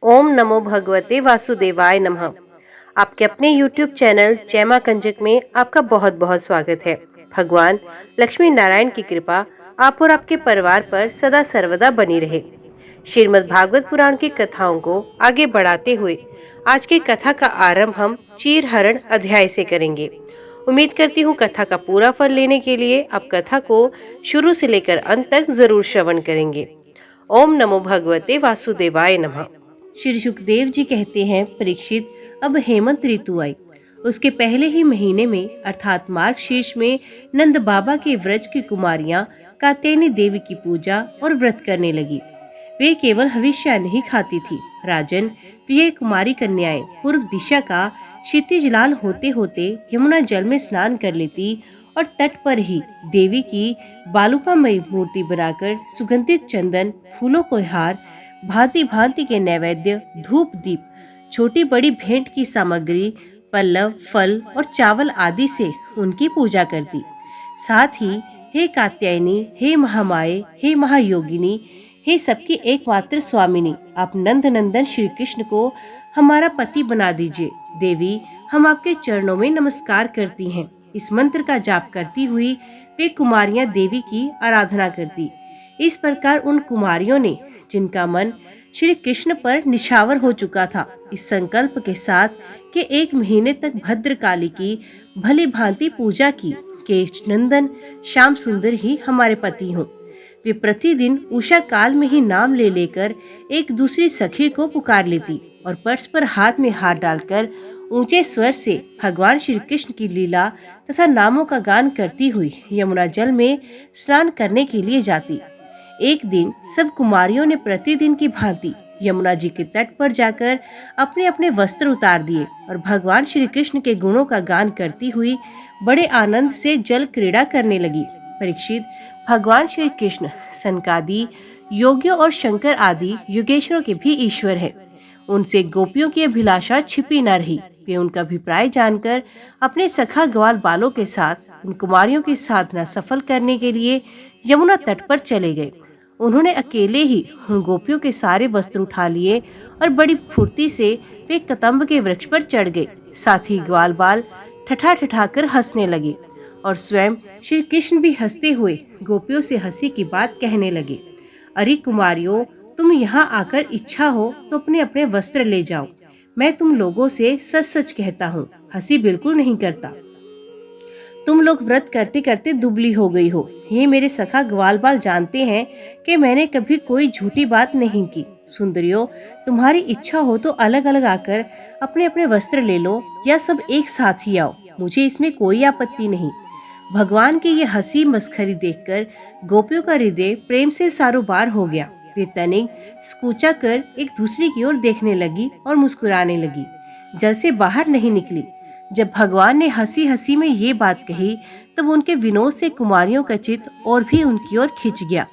ओम नमो भगवते वासुदेवाय नमः। आपके अपने YouTube चैनल जय मां कंजक में आपका बहुत बहुत स्वागत है। भगवान लक्ष्मी नारायण की कृपा आप और आपके परिवार पर सदा सर्वदा बनी रहे। श्रीमद् भागवत पुराण की कथाओं को आगे बढ़ाते हुए आज की कथा का आरंभ हम चीरहरण अध्याय से करेंगे। उम्मीद करती हूँ कथा का पूरा फल लेने के लिए आप कथा को शुरू से लेकर अंत तक जरूर श्रवण करेंगे। ओम नमो भगवते वासुदेवाय नमः। श्री सुखदेव जी कहते हैं, परीक्षित, अब हेमंत ऋतु आई। उसके पहले ही महीने में अर्थात मार्ग शीर्ष में नंद बाबा के व्रज की कुमारियां कात्यायनी देवी की पूजा और व्रत करने लगी। वे केवल हविष्य नहीं खाती थी। राजन, प्रिय कुमारी कन्याएं पूर्व दिशा का क्षितिज लाल होते होते यमुना जल में स्नान कर लेती और तट पर ही देवी की बालुकामयी मूर्ति बनाकर सुगंधित चंदन, फूलों को हार, भांति भांति के नैवेद्य, धूप दीप, छोटी बड़ी भेंट की सामग्री, पल्लव, फल और चावल आदि से उनकी पूजा करती। साथ ही हे कात्यायनी, हे महामाये, हे महायोगिनी, हे सबकी एकमात्र स्वामिनी, आप नंद नंदन श्री कृष्ण को हमारा पति बना दीजिए। देवी, हम आपके चरणों में नमस्कार करती हैं। इस मंत्र का जाप करती हुई वे कुमारियां देवी की आराधना करती। इस प्रकार उन कुमारियों ने, जिनका मन श्री कृष्ण पर निछावर हो चुका था, इस संकल्प के साथ कि एक महीने तक भद्रकाली की भली भांति पूजा की कि नंदन श्याम सुंदर ही हमारे पति हों। वे प्रतिदिन उषा काल में ही नाम ले लेकर एक दूसरी सखी को पुकार लेती और पर्स पर हाथ में हाथ डालकर ऊंचे स्वर से भगवान श्री कृष्ण की लीला तथा नामों का गान करती हुई यमुना जल में स्नान करने के लिए जाती। एक दिन सब कुमारियों ने प्रतिदिन की भांति यमुना जी के तट पर जाकर अपने अपने वस्त्र उतार दिए और भगवान श्री कृष्ण के गुणों का गान करती हुई बड़े आनंद से जल क्रीड़ा करने लगी। परीक्षित, भगवान श्री कृष्ण सनकादि योगियों और शंकर आदि युगेश्वरों के भी ईश्वर है। उनसे गोपियों की अभिलाषा छिपी न रही। वे उनका अभिप्राय जानकर अपने सखा ग्वाल बालों के साथ उन कुमारियों की साधना सफल करने के लिए यमुना तट पर चले गए। उन्होंने अकेले ही उन गोपियों के सारे वस्त्र उठा लिए और बड़ी फुर्ती से वे कदम्ब के वृक्ष पर चढ़ गए। साथ ही ग्वाल बाल ठठा ठठा कर हंसने लगे और स्वयं श्री कृष्ण भी हंसते हुए गोपियों से हंसी की बात कहने लगे। अरे कुमारियों, तुम यहाँ आकर इच्छा हो तो अपने अपने वस्त्र ले जाओ। मैं तुम लोगों से सच सच कहता हूँ, हंसी बिल्कुल नहीं करता। तुम लोग व्रत करते करते दुबली हो गई हो। ये मेरे सखा ग्वाल बाल जानते हैं कि मैंने कभी कोई झूठी बात नहीं की। सुंदरियों, तुम्हारी इच्छा हो तो अलग अलग आकर अपने अपने वस्त्र ले लो या सब एक साथ ही आओ, मुझे इसमें कोई आपत्ति नहीं। भगवान की ये हंसी मस्खरी देखकर गोपियों का हृदय प्रेम से सारोबार हो गया। वे तनिक स्कूचा कर एक दूसरी की ओर देखने लगी और मुस्कुराने लगी। जल से बाहर नहीं निकली। जब भगवान ने हंसी हंसी में ये बात कही तब उनके विनोद से कुमारियों का चित्त और भी उनकी ओर खिंच गया।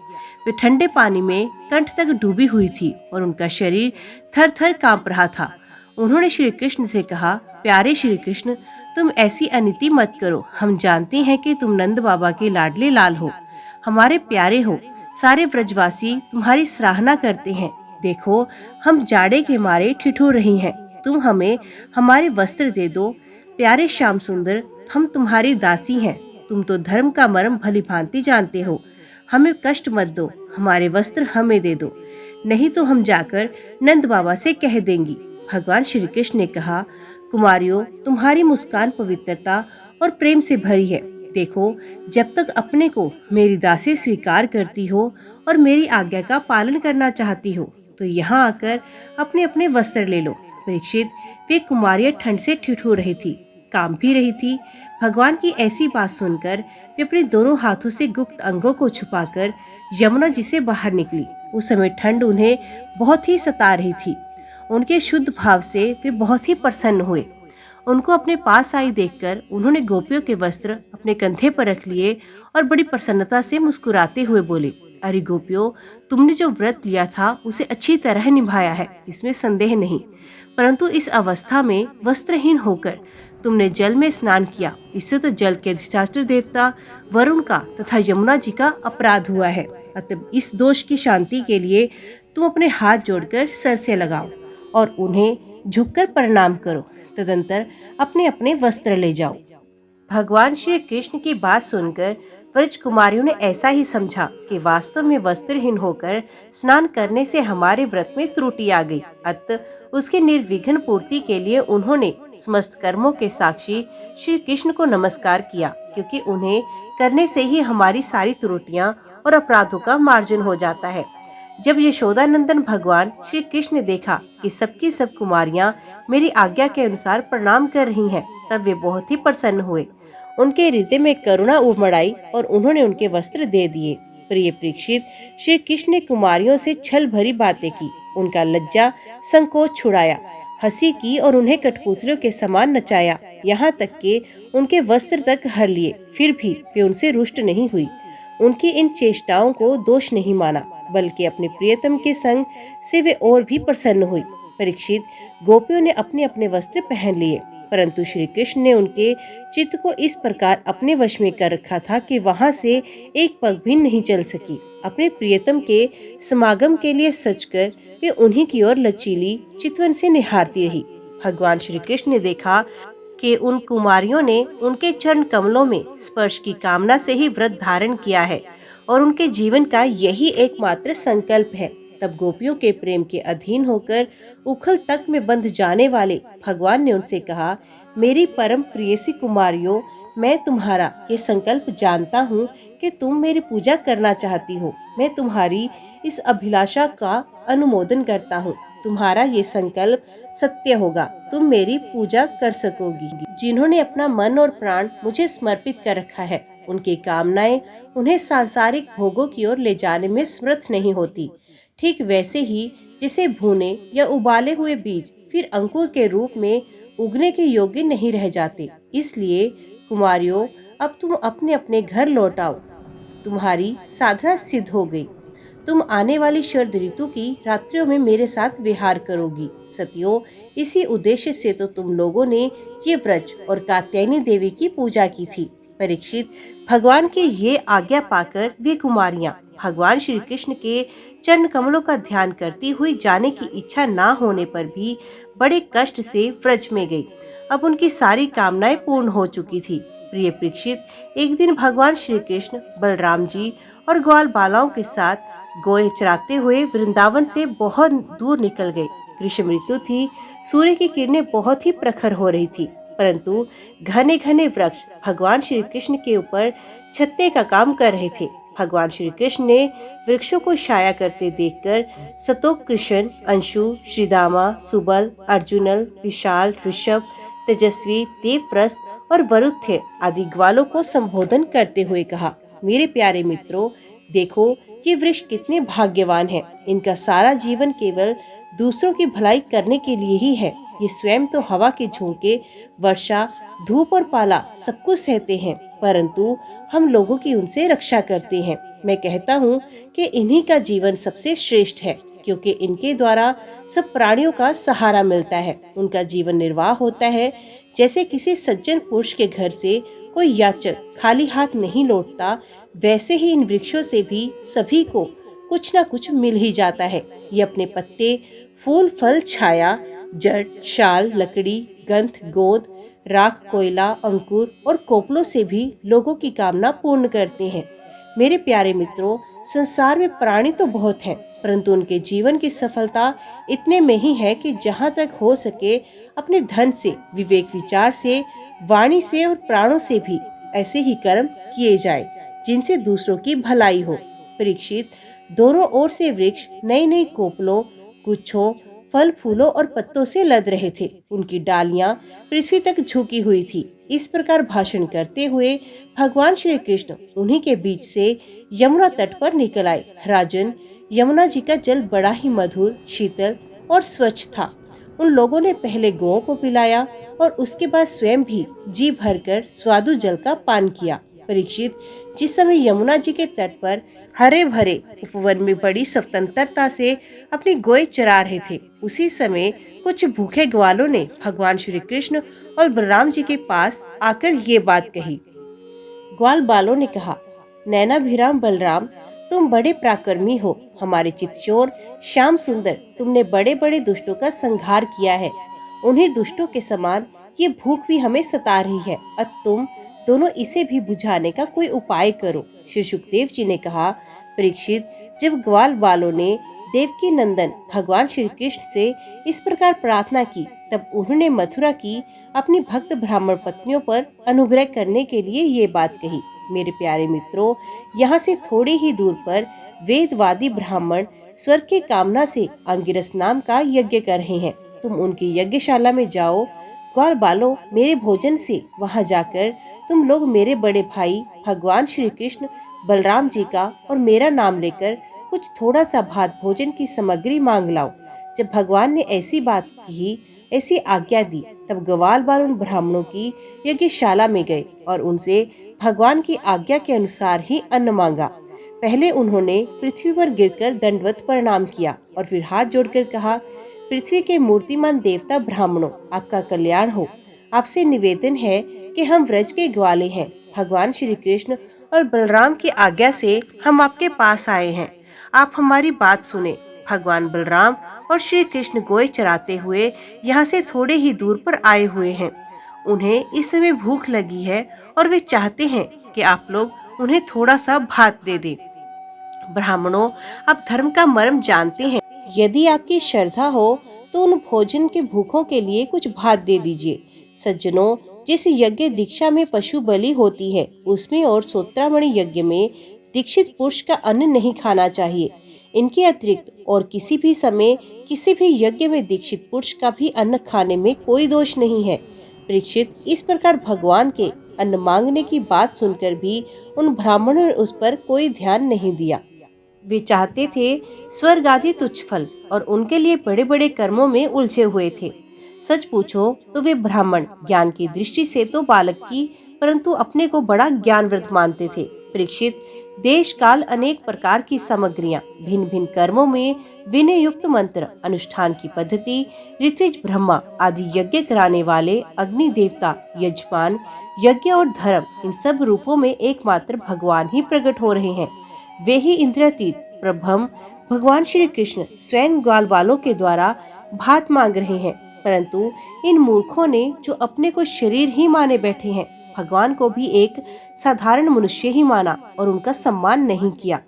वे ठंडे पानी में कंठ तक डूबी हुई थी और उनका शरीर थर थर कांप रहा था। उन्होंने श्री कृष्ण से कहा, प्यारे श्री कृष्ण, तुम ऐसी अनिति मत करो। हम जानते हैं कि तुम नंद बाबा के लाडले लाल हो, हमारे प्यारे हो। सारे ब्रजवासी तुम्हारी सराहना करते हैं। देखो, हम जाड़े के मारे ठिठुर रही हैं। तुम हमें हमारे वस्त्र दे दो। प्यारे श्याम सुंदर, हम तुम्हारी दासी हैं। तुम तो धर्म का मर्म भली भांति जानते हो। हमें कष्ट मत दो, हमारे वस्त्र हमें दे दो, नहीं तो हम जाकर नंद बाबा से कह देंगी। भगवान श्री कृष्ण ने कहा, कुमारियों, तुम्हारी मुस्कान पवित्रता और प्रेम से भरी है। देखो, जब तक अपने को मेरी दासी स्वीकार करती हो और मेरी आज्ञा का पालन करना चाहती हो तो यहाँ आकर अपने अपने वस्त्र ले लो। परीक्षित, वे कुमारियां ठंड से ठिठुर रही थी, काम भी रही थी। भगवान की ऐसी बात सुनकर वे अपने दोनों हाथों से गुप्त अंगों को छुपाकर यमुना जी से बाहर निकली। उस समय ठंड उन्हें बहुत ही सता रही थी। उनके शुद्ध भाव से वे बहुत ही प्रसन्न हुए। उनको अपने पास आई देखकर उन्होंने गोपियों के वस्त्र अपने कंधे पर रख लिए और बड़ी प्रसन्नता से मुस्कुराते हुए बोले, अरे गोपियों, तुमने जो व्रत लिया था उसे अच्छी तरह निभाया है, इसमें संदेह नहीं। परंतु इस अवस्था में वस्त्रहीन होकर तुमने जल में स्नान किया, इससे तो जल के अधिष्ठात्र देवता वरुण का तथा यमुना जी का अपराध हुआ है। अतः इस दोष की शांति के लिए तुम अपने हाथ जोड़कर सर से लगाओ और उन्हें झुककर प्रणाम करो। तदंतर अपने अपने वस्त्र ले जाओ। भगवान श्री कृष्ण की बात सुनकर व्रज कुमारियों ने ऐसा ही समझा कि वास्तव में वस्त्रहीन होकर स्नान करने से हमारे व्रत में त्रुटि आ गई। अतः उसके निर्विघ्न पूर्ति के लिए उन्होंने समस्त कर्मों के साक्षी श्री कृष्ण को नमस्कार किया, क्योंकि उन्हें करने से ही हमारी सारी त्रुटियां और अपराधों का मार्जन हो जाता है। जब यशोदानंदन भगवान श्री कृष्ण ने देखा कि सबकी सब कुमारियां मेरी आज्ञा के अनुसार प्रणाम कर रही हैं, तब वे बहुत ही प्रसन्न हुए। उनके हृदय में करुणा उमड़ आई और उन्होंने उनके वस्त्र दे दिए। प्रिय परीक्षित, श्री कृष्ण ने कुमारियों से छल भरी बातें की, उनका लज्जा संकोच छुड़ाया, हंसी की और उन्हें कठपुतलियों के समान नचाया, यहाँ तक कि उनके वस्त्र तक हर लिए। फिर भी वे उनसे रुष्ट नहीं हुई। उनकी इन चेष्टाओं को दोष नहीं माना, बल्कि अपने प्रियतम के संग से वे और भी प्रसन्न हुई। परीक्षित, गोपियों ने अपने अपने वस्त्र पहन लिए, परंतु श्री कृष्ण ने उनके चित्त को इस प्रकार अपने वश में कर रखा था कि वहां से एक पग भी नहीं चल सकी। अपने प्रियतम के समागम के लिए सजकर वे उन्हीं की ओर लचीली चितवन से निहारती रही। भगवान श्री कृष्ण ने देखा कि उन कुमारियों ने उनके चरण कमलों में स्पर्श की कामना से ही व्रत धारण किया है और उनके जीवन का यही एकमात्र संकल्प है। तब गोपियों के प्रेम के अधीन होकर उखल तक में बंध जाने वाले भगवान ने उनसे कहा, मेरी परम प्रियसी कुमारियों, मैं तुम्हारा ये संकल्प जानता हूँ कि तुम मेरी पूजा करना चाहती हो। मैं तुम्हारी इस अभिलाषा का अनुमोदन करता हूँ। तुम्हारा ये संकल्प सत्य होगा, तुम मेरी पूजा कर सकोगी। जिन्होंने अपना मन और प्राण मुझे समर्पित कर रखा है, उनकी कामनाएं उन्हें सांसारिक भोगों की ओर ले जाने में समर्थ नहीं होती। ठीक वैसे ही जिसे भूने या उबाले हुए बीज फिर अंकुर के रूप में उगने के योग्य नहीं रह जाते। इसलिए कुमारियों, अब तुम अपने अपने घर लौट आओ। तुम्हारी साधना सिद्ध हो गई। तुम आने वाली शरद ऋतु की रात्रियों में मेरे साथ विहार करोगी। सतियों, इसी उद्देश्य से तो तुम लोगों ने ये व्रज और कात्यायनी देवी की पूजा की थी। परीक्षित, भगवान की ये आज्ञा पाकर वे कुमारियां भगवान श्री कृष्ण के चरण कमलों का ध्यान करती हुई जाने की इच्छा ना होने पर भी बड़े कष्ट से व्रज में गई। अब उनकी सारी कामनाएं पूर्ण हो चुकी थी। प्रिय परीक्षित, एक दिन भगवान श्री कृष्ण बलराम जी और ग्वाल बालाओं के साथ गोए चराते हुए वृंदावन से बहुत दूर निकल गए। ग्रीष्म ऋतु थी, सूर्य की किरणें बहुत ही प्रखर हो रही थी, परंतु घने घने वृक्ष भगवान श्री कृष्ण के ऊपर छत्ते का काम कर रहे थे। भगवान श्री कृष्ण ने वृक्षों को छाया करते देखकर सतोक कृष्ण, अंशु, श्रीदामा, सुबल, अर्जुनल, विशाल, ऋषभ, तेजस्वी, देवप्रस्थ और वरुथ्य आदि ग्वालों को संबोधन करते हुए कहा, मेरे प्यारे मित्रों, देखो ये वृक्ष कितने भाग्यवान हैं। इनका सारा जीवन केवल दूसरों की भलाई करने के लिए ही है। ये स्वयं तो हवा के झोंके, वर्षा, धूप और पाला सब कुछ सहते हैं, परंतु हम लोगों की उनसे रक्षा करते हैं। मैं कहता हूँ कि इन्हीं का जीवन सबसे श्रेष्ठ है, क्योंकि इनके द्वारा सब प्राणियों का सहारा मिलता है। उनका जीवन निर्वाह होता है। जैसे किसी सज्जन पुरुष के घर से कोई याचक खाली हाथ नहीं लौटता, वैसे ही इन वृक्षों से भी सभी को कुछ न कुछ मिल ही जाता है। ये अपने पत्ते, फूल, फल, छाया, जड़, शाल, लकड़ी, गंध, गोंद, राख, कोयला, अंकुर और कोपलों से भी लोगों की कामना पूर्ण करते हैं। मेरे प्यारे मित्रों, संसार में प्राणी तो बहुत हैं, परंतु उनके जीवन की सफलता इतने में ही है कि जहाँ तक हो सके अपने धन से, विवेक विचार से, वाणी से और प्राणों से भी ऐसे ही कर्म किए जाए जिनसे दूसरों की भलाई हो। परीक्षित, दोनों ओर से वृक्ष नई नई कोपलों, गुच्छों, फल, फूलों और पत्तों से लद रहे थे। उनकी डालियां पृथ्वी तक झुकी हुई थी। इस प्रकार भाषण करते हुए भगवान श्री कृष्ण उन्हीं के बीच से यमुना तट पर निकल आए। राजन, यमुना जी का जल बड़ा ही मधुर, शीतल और स्वच्छ था। उन लोगों ने पहले गौओं को पिलाया और उसके बाद स्वयं भी जी भरकर स्वादु जल का पान किया। परीक्षित, जिस समय यमुना जी के तट पर हरे भरे उपवन में बड़ी स्वतंत्रता से अपनी गोए चरा रहे थे, उसी समय कुछ भूखे ग्वालों ने भगवान श्री कृष्ण और बलराम जी के पास आकर ये बात कही। ग्वाल बालों ने कहा, नैनाभिराम बलराम, तुम बड़े पराक्रमी हो हमारे चितचोर श्याम सुंदर, तुमने बड़े बड़े दुष्टों का संहार किया है। उन्हीं दुष्टों के समान ये भूख भी हमें सता रही है। अब तुम दोनों इसे भी बुझाने का कोई उपाय करो। श्री सुखदेव जी ने कहा, परीक्षित, जब ग्वाल बालों ने देवकी नंदन भगवान श्री कृष्ण से इस प्रकार प्रार्थना की, तब उन्होंने मथुरा की अपनी भक्त ब्राह्मण पत्नियों पर अनुग्रह करने के लिए ये बात कही। मेरे प्यारे मित्रों, यहाँ से थोड़ी ही दूर पर वेदवादी ब्राह्मण स्वर्ग की कामना से अंगिरस नाम का यज्ञ कर रहे हैं। तुम उनकी यज्ञशाला में जाओ। ग्वाल बालों, मेरे भोजन से वहां जाकर तुम लोग मेरे बड़े भाई भगवान श्री कृष्ण बलराम जी का और मेरा नाम लेकर कुछ थोड़ा सा भात भोजन की सामग्री मांग लाओ। जब भगवान ने ऐसी बात की, ऐसी आज्ञा दी, तब ग्वाल बाल उन ब्राह्मणों की यज्ञशाला में गए और उनसे भगवान की आज्ञा के अनुसार ही अन्न मांगा। पहले उन्होंने पृथ्वी पर गिरकर दंडवत प्रणाम किया और फिर हाथ जोड़कर कहा, पृथ्वी के मूर्तिमान देवता ब्राह्मणों, आपका कल्याण हो। आपसे निवेदन है कि हम व्रज के ग्वाले हैं। भगवान श्री कृष्ण और बलराम की आज्ञा से हम आपके पास आए हैं। आप हमारी बात सुने। भगवान बलराम और श्री कृष्ण गोए चराते हुए यहाँ से थोड़े ही दूर पर आए हुए हैं। उन्हें इस समय भूख लगी है और वे चाहते हैं कि आप लोग उन्हें थोड़ा सा भात दे दें। ब्राह्मणों, आप धर्म का मर्म जानते हैं। यदि आपकी श्रद्धा हो तो उन भोजन के भूखों के लिए कुछ भात दे दीजिए। सज्जनों, जिस यज्ञ दीक्षा में पशु बलि होती है, उसमें और सोत्रामणि यज्ञ में दीक्षित पुरुष का अन्न नहीं खाना चाहिए। इनके अतिरिक्त और किसी भी समय किसी भी यज्ञ में दीक्षित पुरुष का भी अन्न खाने में कोई दोष नहीं है। परीक्षित, इस प्रकार भगवान के अन्न मांगने की बात सुनकर भी उन ब्राह्मणों ने उस पर कोई ध्यान नहीं दिया। वे चाहते थे स्वर्ग आदि तुच्छ फल और उनके लिए बड़े बड़े कर्मों में उलझे हुए थे। सच पूछो तो वे ब्राह्मण ज्ञान की दृष्टि से तो बालक की, परंतु अपने को बड़ा ज्ञानवृद्ध मानते थे। परीक्षित, देश काल अनेक प्रकार की सामग्रियां, भिन्न भिन्न कर्मों में विनय युक्त मंत्र, अनुष्ठान की पद्धति, ऋत्विज ब्रह्मा आदि यज्ञ कराने वाले अग्नि देवता, यजमान, यज्ञ और धर्म, इन सब रूपों में एकमात्र भगवान ही प्रकट हो रहे हैं। वे ही इंद्रातीत प्रभम भगवान श्री कृष्ण स्वयं ग्वाल बालों के द्वारा भात मांग रहे हैं। परंतु इन मूर्खों ने, जो अपने को शरीर ही माने बैठे हैं, भगवान को भी एक साधारण मनुष्य ही माना और उनका सम्मान नहीं किया।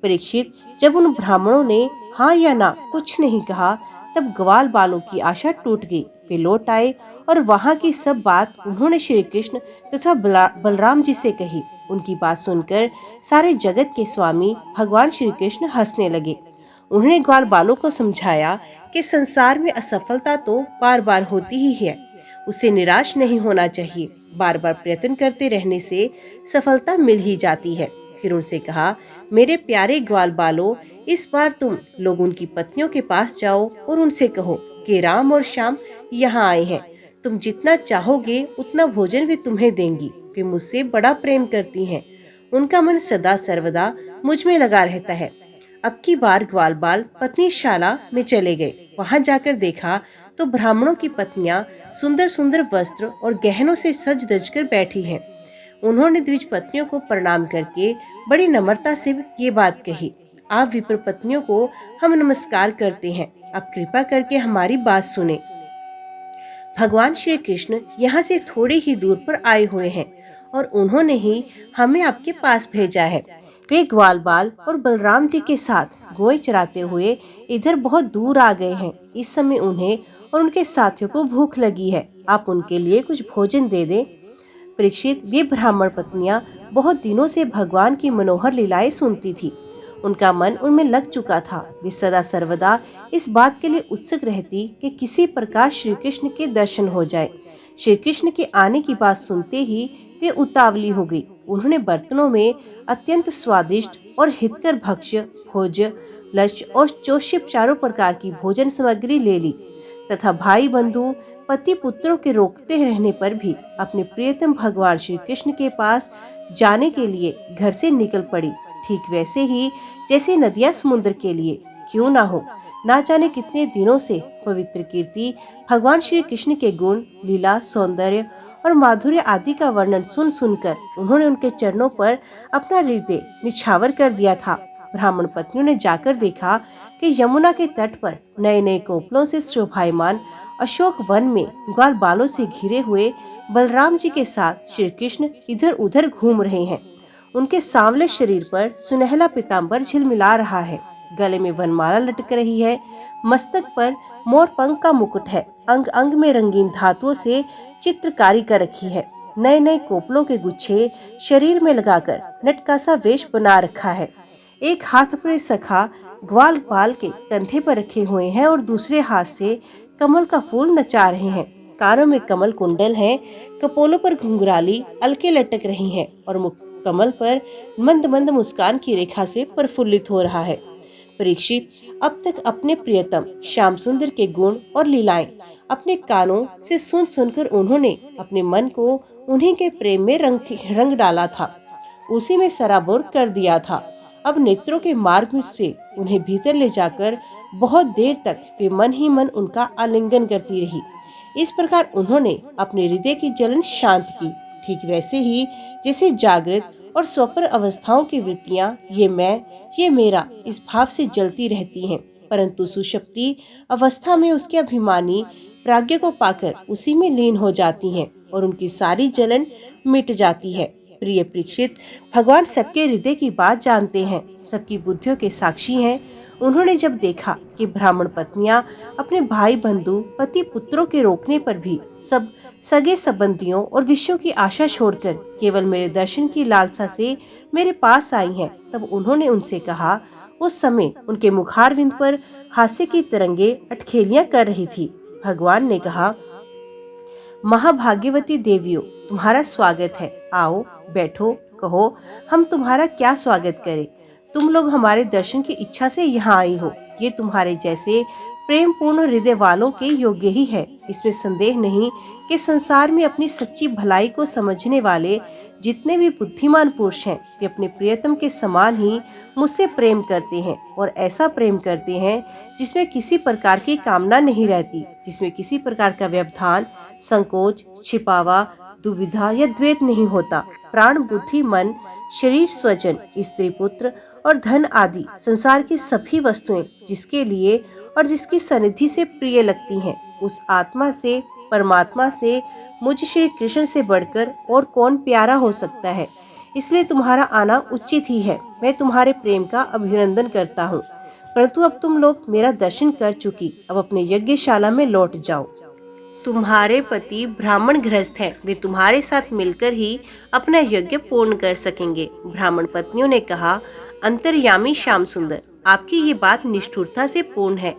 परीक्षित, जब उन ब्राह्मणों ने हाँ या ना कुछ नहीं कहा, तब ग्वाल बालों की आशा टूट गई। वे लौट आए और वहाँ की सब बात उन्होंने श्री कृष्ण तथा बलराम जी से कही। उनकी बात सुनकर सारे जगत के स्वामी भगवान श्री कृष्ण हंसने लगे। उन्होंने ग्वाल बालों को समझाया कि संसार में असफलता तो बार बार होती ही है, उसे निराश नहीं होना चाहिए। बार बार प्रयत्न करते रहने से सफलता मिल ही जाती है। फिर उनसे कहा, मेरे प्यारे ग्वाल बालों, इस बार तुम लोग उनकी पत्नियों के पास जाओ और उनसे कहो कि राम और श्याम यहाँ आए हैं। तुम जितना चाहोगे उतना भोजन वे तुम्हें देंगी। वे मुझसे बड़ा प्रेम करती हैं। उनका मन सदा सर्वदा मुझ में लगा रहता है। अब की बार ग्वाल बाल पत्नीशाला में चले गए। वहां जाकर देखा तो ब्राह्मणों की पत्नियां सुंदर सुंदर वस्त्र और गहनों से सज धज कर बैठी हैं। उन्होंने द्विज पत्नियों को प्रणाम करके बड़ी नम्रता से ये बात कही, आप विप्र पत्नियों को हम नमस्कार करते हैं, आप कृपा करके हमारी बात सुने। भगवान श्री कृष्ण यहाँ से थोड़ी ही दूर पर आए हुए हैं और उन्होंने ही हमें आपके पास भेजा है। वे ग्वाल बाल और बलराम जी के साथ गोए चराते हुए इधर बहुत दूर आ गए हैं। इस समय उन्हें और उनके साथियों को भूख लगी है। आप उनके लिए कुछ भोजन दे दें। परीक्षित, वे ब्राह्मण पत्नियां बहुत दिनों से भगवान की मनोहर लीलाएं सुनती थी। उनका मन उनमें लग चुका था। वे सदा सर्वदा इस बात के लिए उत्सुक रहती कि किसी प्रकार श्री कृष्ण के दर्शन हो जाए। श्री कृष्ण के आने की बात सुनते ही वे उतावली हो गई। उन्होंने बर्तनों में अत्यंत स्वादिष्ट और हितकर भक्ष्य, भोज, लक्ष्य और चोष्य चारों प्रकार की भोजन सामग्री ले ली तथा भाई बंधु पति पुत्रों के रोकते रहने पर भी अपने प्रियतम भगवान श्री कृष्ण के पास जाने के लिए घर से निकल पड़ी। ठीक वैसे ही जैसे नदियां समुद्र के लिए क्यों ना हो। ना जाने कितने दिनों से पवित्र कीर्ति भगवान श्री कृष्ण के गुण, लीला, सौंदर्य और माधुर्य आदि का वर्णन सुन सुनकर उन्होंने उनके चरणों पर अपना हृदय निछावर कर दिया था। ब्राह्मण पत्नियों ने जाकर देखा कि यमुना के तट पर नए नए कोपलों से शोभायमान अशोक वन में ग्वाल बालों से घिरे हुए बलराम जी के साथ श्री कृष्ण इधर उधर घूम रहे हैं। उनके सांवले शरीर पर सुनहला पीताम्बर झिलमिला रहा है, गले में वनमाला लटक रही है, मस्तक पर मोर पंख का मुकुट है, अंग अंग में रंगीन धातुओं से चित्रकारी कर रखी है, नए नए कोपलों के गुच्छे शरीर में लगाकर नटकासा वेश बना रखा है। एक हाथ अपने सखा ग्वाल बाल के कंधे पर रखे हुए हैं और दूसरे हाथ से कमल का फूल नचा रहे हैं। कानों में कमल कुंडल हैं, कपोलों पर घुंघराली अलके लटक रही हैं और मुख कमल पर मंद मंद मुस्कान की रेखा से प्रफुल्लित हो रहा है। परीक्षित, अब तक अपने प्रियतम श्याम सुंदर के गुण और लीलाएं अपने कानों से सुन सुनकर उन्होंने अपने मन को उन्हीं के प्रेम में रंग डाला था, उसी में सराबोर कर दिया था। अब नेत्रों के मार्ग से उन्हें भीतर ले जाकर बहुत देर तक वे मन ही मन उनका आलिंगन करती रही। इस प्रकार उन्होंने अपने हृदय की जलन शांत की, ठीक वैसे ही जैसे जागृत और स्वप्न अवस्थाओं की वृत्तियां ये मैं, ये मेरा इस भाव से जलती रहती हैं, परंतु सुषुप्ति अवस्था में उसके अभिमानी प्राज्ञ को पाकर उसी में लीन हो जाती हैं और उनकी सारी जलन मिट जाती है। प्रिय परीक्षित, भगवान सबके हृदय की बात जानते हैं, सबकी बुद्धियों के साक्षी हैं। उन्होंने जब देखा कि ब्राह्मण पत्नियां अपने भाई बंधु पति पुत्रों के रोकने पर भी सब सगे संबंधियों और विषयों की आशा छोड़कर केवल मेरे दर्शन की लालसा से मेरे पास आई हैं, तब उन्होंने उनसे कहा। उस समय उनके मुखारविंद पर हास्य की तरंगे अटखेलियां कर रही थी। भगवान ने कहा, महाभाग्यवती देवियों, तुम्हारा स्वागत है। आओ बैठो, कहो हम तुम्हारा क्या स्वागत करें। तुम लोग हमारे दर्शन की इच्छा से यहाँ आई हो। ये तुम्हारे जैसे प्रेम पूर्ण हृदय वालों के योग्य ही है। इसमें संदेह नहीं कि संसार में अपनी सच्ची भलाई को समझने वाले जितने भी बुद्धिमान पुरुष हैं, वे अपने प्रियतम के समान ही मुझसे प्रेम करते हैं और ऐसा प्रेम करते हैं जिसमें किसी प्रकार की कामना नहीं रहती, जिसमें किसी प्रकार का व्यवधान, संकोच, छिपावा, दुविधा या द्वेष नहीं होता। प्राण, बुद्धि, मन, शरीर, स्वजन, स्त्री, पुत्र और धन आदि संसार की सभी वस्तुएं जिसके लिए और जिसकी सनिधि से प्रिय लगती हैं, उस आत्मा से, परमात्मा से, मुझ श्री कृष्ण से बढ़कर और कौन प्यारा हो सकता है। इसलिए तुम्हारा आना उचित ही है। मैं तुम्हारे प्रेम का अभिनंदन करता हूँ, परंतु अब तुम लोग मेरा दर्शन कर चुकी, अब अपने यज्ञशाला में लौट जाओ। तुम्हारे पति ब्राह्मण गृहस्थ हैं, वे तुम्हारे साथ मिलकर ही अपना यज्ञ पूर्ण कर सकेंगे। ब्राह्मण पत्नियों ने कहा, अंतर्यामी श्याम सुंदर, आपकी ये बात निष्ठुरता से पूर्ण है।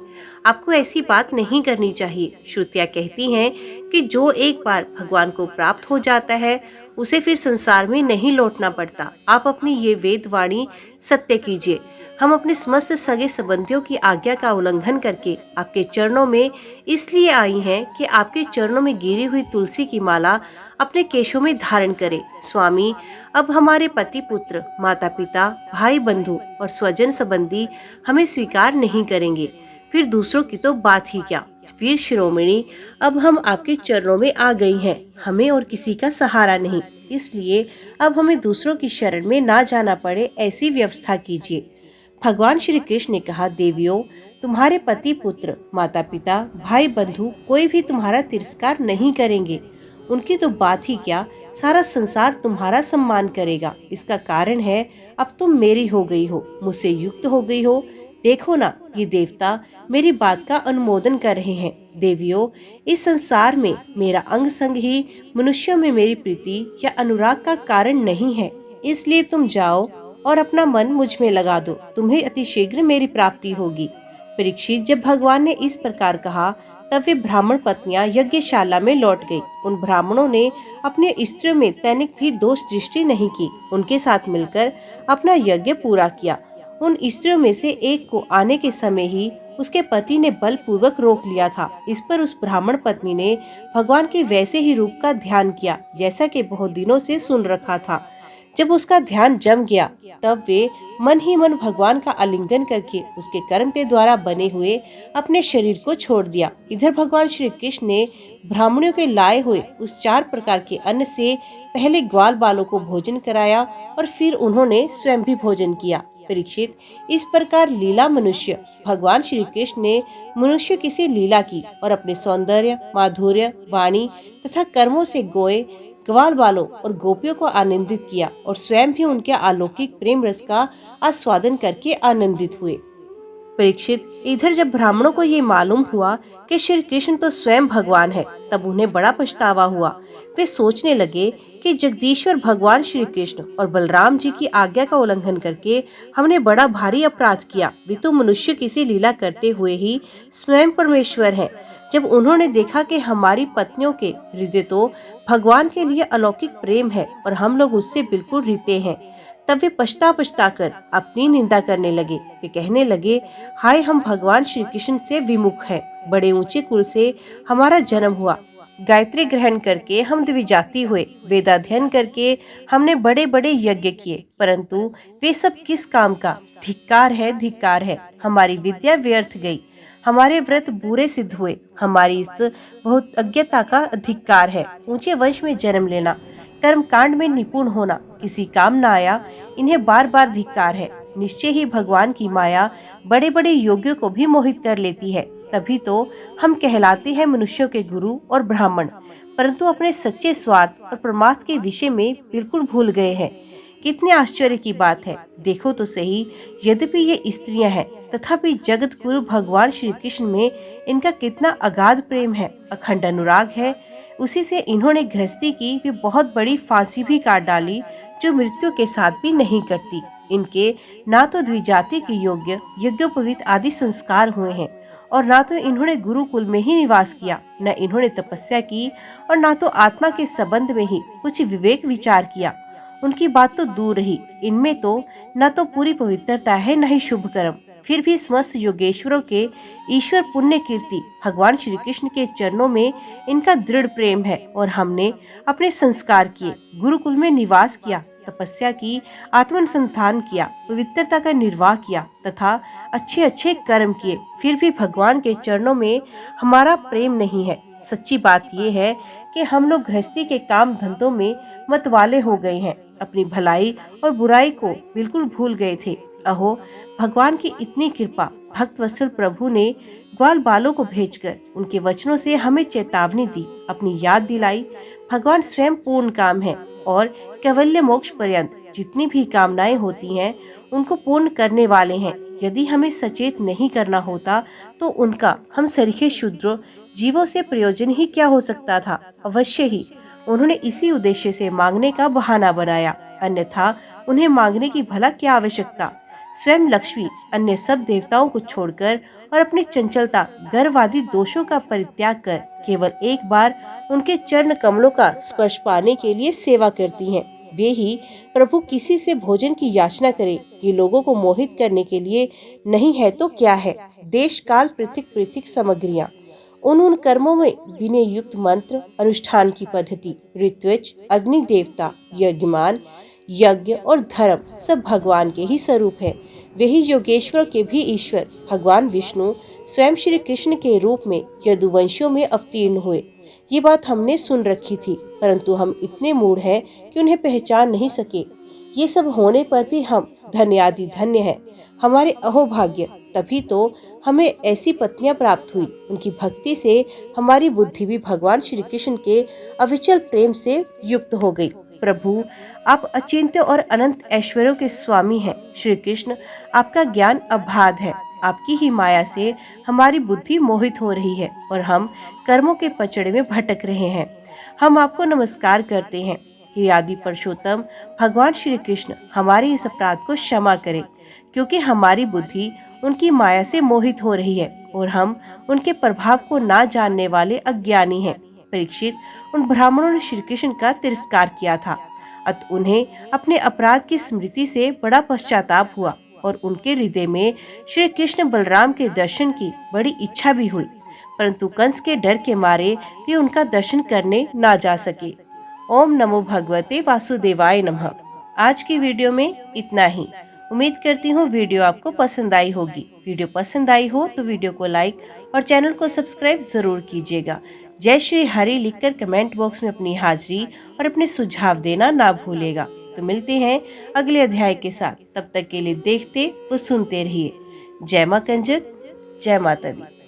आपको ऐसी बात नहीं करनी चाहिए। श्रुतियाँ कहती हैं कि जो एक बार भगवान को प्राप्त हो जाता है उसे फिर संसार में नहीं लौटना पड़ता। आप अपनी ये वेद वाणी सत्य कीजिए। हम अपने समस्त सगे संबंधियों की आज्ञा का उल्लंघन करके आपके चरणों में इसलिए आई हैं कि आपके चरणों में गिरी हुई तुलसी की माला अपने केशों में धारण करें। स्वामी, अब हमारे पति पुत्र, माता पिता, भाई बंधु और स्वजन संबंधी हमें स्वीकार नहीं करेंगे, फिर दूसरों की तो बात ही क्या। वीर शिरोमणि, अब हम आपके चरणों में आ गई हैं, हमें और किसी का सहारा नहीं, इसलिए अब हमें दूसरों की शरण में ना जाना पड़े, ऐसी व्यवस्था कीजिए। भगवान श्री कृष्ण ने कहा, देवियों, तुम्हारे पति पुत्र, माता पिता, भाई बंधु कोई भी तुम्हारा तिरस्कार नहीं करेंगे। उनकी तो बात ही क्या, सारा संसार तुम्हारा सम्मान करेगा। इसका कारण है अब तुम मेरी हो गई हो, मुझसे युक्त हो गई हो। देखो ना, ये देवता मेरी बात का अनुमोदन कर रहे हैं। देवियों, इस संसार में मेरा अंग संग ही मनुष्यों में मेरी प्रीति या अनुराग का कारण नहीं है। इसलिए तुम जाओ और अपना मन मुझ में लगा दो, तुम्हें अतिशीघ्र मेरी प्राप्ति होगी। परीक्षित, जब भगवान ने इस प्रकार कहा तब वे ब्राह्मण पत्नियां यज्ञशाला में लौट गई। उन ब्राह्मणों ने अपने स्त्रियों में तनिक भी दोष दृष्टि नहीं की, उनके साथ मिलकर अपना यज्ञ पूरा किया। उन स्त्रियों में से एक को आने के समय ही उसके पति ने बलपूर्वक रोक लिया था। इस पर उस ब्राह्मण पत्नी ने भगवान के वैसे ही रूप का ध्यान किया जैसा कि बहुत दिनों से सुन रखा था। जब उसका ध्यान जम गया तब वे मन ही मन भगवान का आलिंगन करके उसके कर्म के द्वारा बने हुए अपने शरीर को छोड़ दिया। इधर भगवान श्री कृष्ण ने ब्राह्मणों के लाए हुए उस 4 प्रकार के अन्न से पहले ग्वाल बालों को भोजन कराया और फिर उन्होंने स्वयं भी भोजन किया। परीक्षित, इस प्रकार लीला मनुष्य भगवान श्री कृष्ण ने मनुष्य की सी लीला की और अपने सौंदर्य, माधुर्य, वाणी तथा कर्मों से गोए, ग्वाल बालों और गोपियों को आनंदित किया और स्वयं भी उनके अलौकिक प्रेम रस का आस्वादन करके आनंदित हुए। परीक्षित, इधर जब ब्राह्मणों को ये मालूम हुआ कि श्री कृष्ण तो स्वयं भगवान है, तब उन्हें बड़ा पछतावा हुआ। वे सोचने लगे कि जगदीश्वर भगवान श्री कृष्ण और बलराम जी की आज्ञा का उल्लंघन करके हमने बड़ा भारी अपराध किया। वे तो मनुष्य किसी लीला करते हुए ही स्वयं परमेश्वर हैं। जब उन्होंने देखा कि हमारी पत्नियों के हृदय तो भगवान के लिए अलौकिक प्रेम है और हम लोग उससे बिल्कुल रीते हैं, तब वे पछता कर अपनी निंदा करने लगे। वे कहने लगे, हाय, हम भगवान श्री कृष्ण से विमुख हैं। बड़े ऊंचे कुल से हमारा जन्म हुआ, गायत्री ग्रहण करके हम द्विजाति हुए, वेदाध्ययन करके हमने बड़े बड़े यज्ञ किए, परंतु वे सब किस काम का? धिक्कार है, धिक्कार है। हमारी विद्या व्यर्थ गई, हमारे व्रत बुरे सिद्ध हुए, हमारी इस बहुत अज्ञता का धिक्कार है। ऊंचे वंश में जन्म लेना, कर्म कांड में निपुण होना किसी काम न आया, इन्हें बार बार धिक्कार है। निश्चय ही भगवान की माया बड़े बड़े योगियों को भी मोहित कर लेती है, तभी तो हम कहलाते हैं मनुष्यों के गुरु और ब्राह्मण, परंतु अपने सच्चे स्वार्थ और परमार्थ के विषय में बिल्कुल भूल गए हैं। कितने आश्चर्य की बात है, देखो तो सही। यद्यपि ये स्त्रियां हैं, तथापि जगत गुरु भगवान श्री कृष्ण में इनका कितना अगाध प्रेम है, अखंड अनुराग है। उसी से इन्होंने गृहस्थी की वे बहुत बड़ी फांसी भी काट डाली, जो मृत्यु के साथ भी नहीं कटती। इनके ना तो द्विजाति के योग्य यज्ञोपवीत आदि संस्कार हुए हैं, और ना तो इन्होंने गुरुकुल में ही निवास किया, न इन्होंने तपस्या की, और ना तो आत्मा के संबंध में ही कुछ विवेक विचार किया। उनकी बात तो दूर रही, इनमें तो न तो पूरी पवित्रता है, न ही शुभ कर्म। फिर भी समस्त योगेश्वरों के ईश्वर पुण्य कीर्ति भगवान श्री कृष्ण के चरणों में इनका दृढ़ प्रेम है। और हमने अपने संस्कार किए, गुरुकुल में निवास किया, तपस्या की, आत्मानुसंधान किया, पवित्रता का निर्वाह किया तथा अच्छे अच्छे कर्म किए, फिर भी भगवान के चरणों में हमारा प्रेम नहीं है। सच्ची बात यह है कि हम लोग गृहस्थी के काम धंधों में मतवाले हो गए हैं, अपनी भलाई और बुराई को बिल्कुल भूल गए थे। अहो, भगवान की इतनी कृपा, भक्त वत्सल प्रभु ने ग्वाल बालों को भेजकर उनके वचनों से हमें चेतावनी दी, अपनी याद दिलाई। भगवान स्वयं पूर्ण काम है और कैवल्य मोक्ष पर्यंत जितनी भी कामनाएं होती हैं, उनको पूर्ण करने वाले हैं। यदि हमें सचेत नहीं करना होता तो उनका हम सरीखे शूद्र जीवों से प्रयोजन ही क्या हो सकता था। अवश्य ही उन्होंने इसी उद्देश्य से मांगने का बहाना बनाया, अन्यथा उन्हें मांगने की भला क्या आवश्यकता। स्वयं लक्ष्मी अन्य सब देवताओं को छोड़कर और अपनी चंचलता, गर्वादि दोषों का परित्याग कर केवल एक बार उनके चरण कमलों का स्पर्श पाने के लिए सेवा करती हैं। वे ही प्रभु किसी से भोजन की याचना करे, ये लोगों को मोहित करने के लिए नहीं है तो क्या है। देश काल पृथक पृथक सामग्रियाँ, उन कर्मों में विनय युक्त मंत्र, अनुष्ठान की पद्धति, ऋत्विज, अग्नि देवता, यज्ञमान, यज्ञ और धर्म सब भगवान के ही स्वरूप है। वे ही योगेश्वर के भी ईश्वर भगवान विष्णु स्वयं श्री कृष्ण के रूप में यदुवंशियों में अवतीर्ण हुए। ये बात हमने सुन रखी थी, परंतु हम इतने मूढ़ हैं कि उन्हें पहचान नहीं सके। ये सब होने पर भी हम धन्यादि धन्य हैं, हमारे अहोभाग्य। तभी तो हमें ऐसी पत्नियां प्राप्त हुई। उनकी भक्ति से हमारी बुद्धि भी भगवान श्री कृष्ण के अविचल प्रेम से युक्त हो गई। प्रभु, आप अचिंत्य और अनंत ऐश्वर्यों के स्वामी हैं। श्री कृष्ण, आपका ज्ञान अबाध है। आपकी ही माया से हमारी बुद्धि मोहित हो रही है और हम कर्मों के पचड़े में भटक रहे हैं। हम आपको नमस्कार करते हैं। हे आदि पुरुषोत्तम भगवान श्री कृष्ण, हमारे इस अपराध को क्षमा करें, क्योंकि हमारी बुद्धि उनकी माया से मोहित हो रही है और हम उनके प्रभाव को ना जानने वाले अज्ञानी हैं। परीक्षित, उन ब्राह्मणों ने श्री कृष्ण का तिरस्कार किया था, अतः उन्हें अपने अपराध की स्मृति से बड़ा पश्चाताप हुआ और उनके हृदय में श्री कृष्ण बलराम के दर्शन की बड़ी इच्छा भी हुई, परंतु कंस के डर के मारे वे उनका दर्शन करने ना जा सके। ओम नमो भगवते वासुदेवाय नमः। आज की वीडियो में इतना ही। उम्मीद करती हूँ वीडियो आपको पसंद आई होगी। वीडियो पसंद आई हो तो वीडियो को लाइक और चैनल को सब्सक्राइब जरूर कीजिएगा। जय श्री हरि लिखकर कमेंट बॉक्स में अपनी हाजिरी और अपने सुझाव देना ना भूलेगा। तो मिलते हैं अगले अध्याय के साथ। तब तक के लिए देखते व सुनते रहिए। जय मां कंजक, जय माता दी।